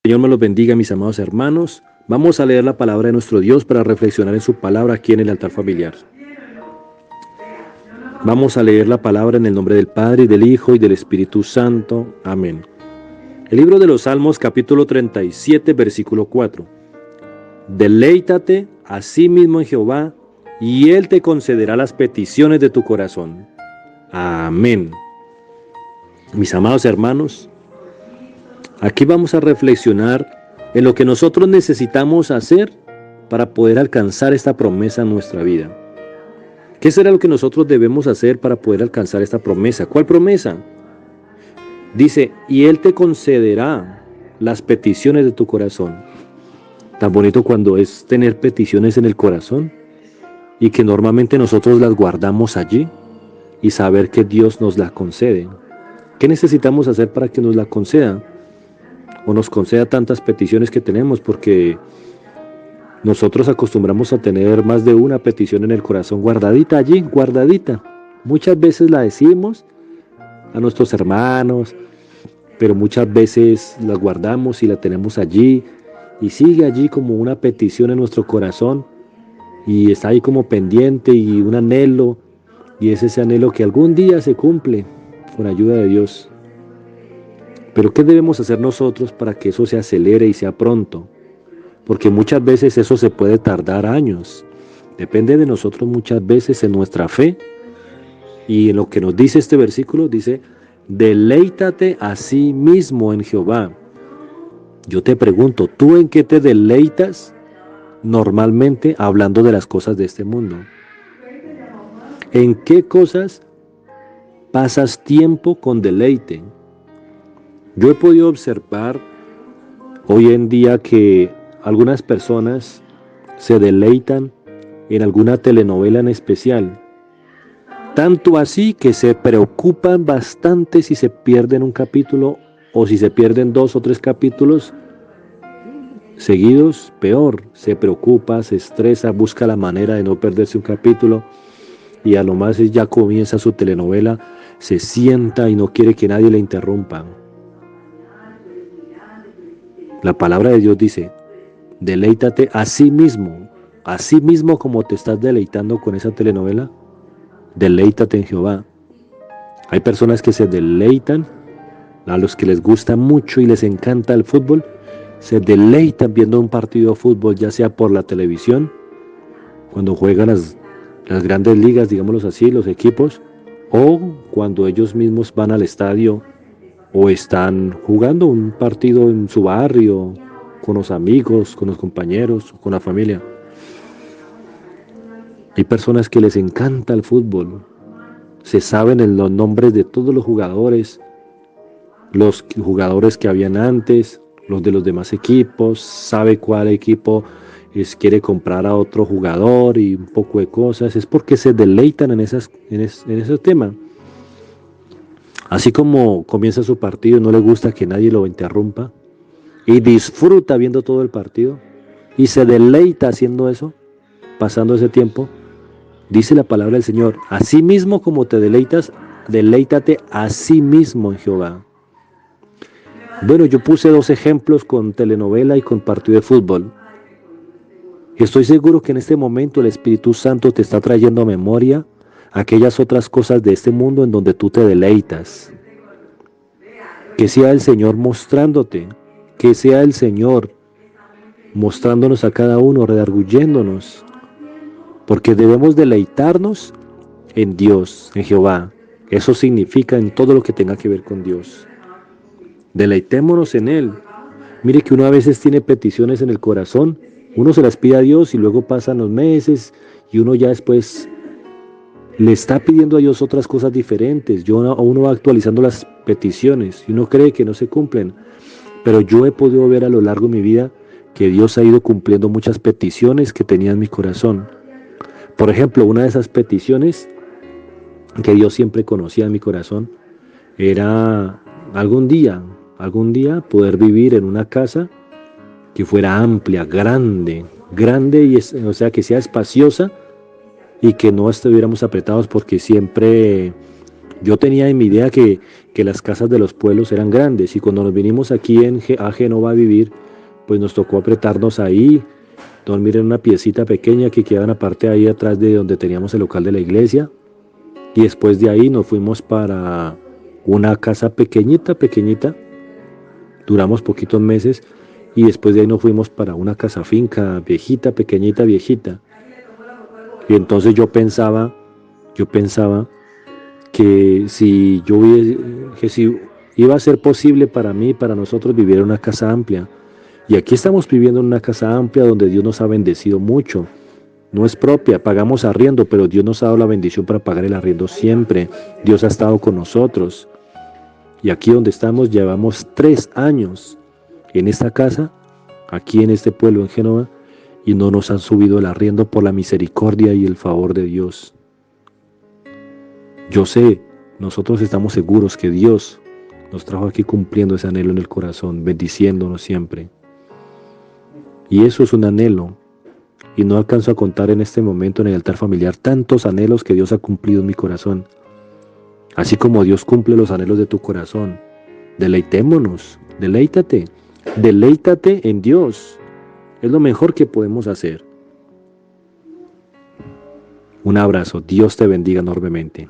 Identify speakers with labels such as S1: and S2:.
S1: Señor me los bendiga, mis amados hermanos. Vamos a leer la palabra de nuestro Dios para reflexionar en su palabra aquí en el altar familiar. Vamos a leer la palabra en el nombre del Padre, y del Hijo, y del Espíritu Santo. Amén. El libro de los Salmos, capítulo 37, versículo 4. Deleítate a sí mismo en Jehová, y Él te concederá las peticiones de tu corazón. Amén. Mis amados hermanos, aquí vamos a reflexionar en lo que nosotros necesitamos hacer para poder alcanzar esta promesa en nuestra vida. ¿Qué será lo que nosotros debemos hacer para poder alcanzar esta promesa? ¿Cuál promesa? Dice, y Él te concederá las peticiones de tu corazón. Tan bonito cuando es tener peticiones en el corazón y que normalmente nosotros las guardamos allí y saber que Dios nos las concede. ¿Qué necesitamos hacer para que nos la conceda? O nos conceda tantas peticiones que tenemos, porque nosotros acostumbramos a tener más de una petición en el corazón guardadita allí, guardadita. Muchas veces la decimos a nuestros hermanos, pero muchas veces la guardamos y la tenemos allí y sigue allí como una petición en nuestro corazón y está ahí como pendiente y un anhelo, y es ese anhelo que algún día se cumple con ayuda de Dios. Pero ¿qué debemos hacer nosotros para que eso se acelere y sea pronto? Porque muchas veces eso se puede tardar años. Depende de nosotros muchas veces en nuestra fe. Y en lo que nos dice este versículo, dice, deleítate a sí mismo en Jehová. Yo te pregunto, ¿tú en qué te deleitas normalmente hablando de las cosas de este mundo? ¿En qué cosas pasas tiempo con deleite? Yo he podido observar hoy en día que algunas personas se deleitan en alguna telenovela en especial. Tanto así que se preocupan bastante si se pierden un capítulo o si se pierden 2 o 3 capítulos seguidos, peor. Se preocupa, se estresa, busca la manera de no perderse un capítulo y a lo más ya comienza su telenovela, se sienta y no quiere que nadie le interrumpa. La palabra de Dios dice, deleítate a sí mismo como te estás deleitando con esa telenovela, deleítate en Jehová. Hay personas que se deleitan, a los que les gusta mucho y les encanta el fútbol, se deleitan viendo un partido de fútbol, ya sea por la televisión, cuando juegan las grandes ligas, digámoslo así, los equipos, o cuando ellos mismos van al estadio o están jugando un partido en su barrio, con los amigos, con los compañeros, con la familia. Hay personas que les encanta el fútbol, se saben los nombres de todos los jugadores que habían antes, los de los demás equipos, sabe cuál equipo quiere comprar a otro jugador y un poco de cosas. Es porque se deleitan en ese tema. Así como comienza su partido y no le gusta que nadie lo interrumpa, y disfruta viendo todo el partido, y se deleita haciendo eso, pasando ese tiempo, dice la palabra del Señor, así mismo como te deleitas, deleítate a sí mismo en Jehová. Bueno, yo puse 2 ejemplos con telenovela y con partido de fútbol. Estoy seguro que en este momento el Espíritu Santo te está trayendo a memoria aquellas otras cosas de este mundo en donde tú te deleitas. Que sea el Señor mostrándote, que sea el Señor mostrándonos a cada uno, redarguyéndonos, porque debemos deleitarnos en Dios, en Jehová. Eso significa en todo lo que tenga que ver con Dios. Deleitémonos en Él. Mire que uno a veces tiene peticiones en el corazón, uno se las pide a Dios y luego pasan los meses y uno ya después le está pidiendo a Dios otras cosas diferentes. Uno va actualizando las peticiones y uno cree que no se cumplen. Pero yo he podido ver a lo largo de mi vida que Dios ha ido cumpliendo muchas peticiones que tenía en mi corazón. Por ejemplo, una de esas peticiones que Dios siempre conocía en mi corazón era algún día poder vivir en una casa que fuera amplia, grande, o sea, que sea espaciosa y que no estuviéramos apretados, porque siempre Yo tenía en mi idea que las casas de los pueblos eran grandes y cuando nos vinimos aquí a Génova a vivir, pues nos tocó apretarnos ahí, dormir en una piecita pequeña que quedaba aparte ahí atrás de donde teníamos el local de la iglesia y después de ahí nos fuimos para una casa pequeñita, pequeñita, duramos poquitos meses y después de ahí nos fuimos para una casa finca viejita, pequeñita, viejita. Y entonces yo pensaba que si iba a ser posible para mí, para nosotros vivir en una casa amplia. Y aquí estamos viviendo en una casa amplia donde Dios nos ha bendecido mucho. No es propia, pagamos arriendo, pero Dios nos ha dado la bendición para pagar el arriendo siempre. Dios ha estado con nosotros. Y aquí donde estamos llevamos 3 años en esta casa, aquí en este pueblo en Génova, y no nos han subido el arriendo por la misericordia y el favor de Dios. Yo sé, nosotros estamos seguros que Dios nos trajo aquí cumpliendo ese anhelo en el corazón, bendiciéndonos siempre. Y eso es un anhelo. Y no alcanzo a contar en este momento en el altar familiar tantos anhelos que Dios ha cumplido en mi corazón. Así como Dios cumple los anhelos de tu corazón. Deleitémonos, deleítate en Dios. Es lo mejor que podemos hacer. Un abrazo, Dios te bendiga enormemente.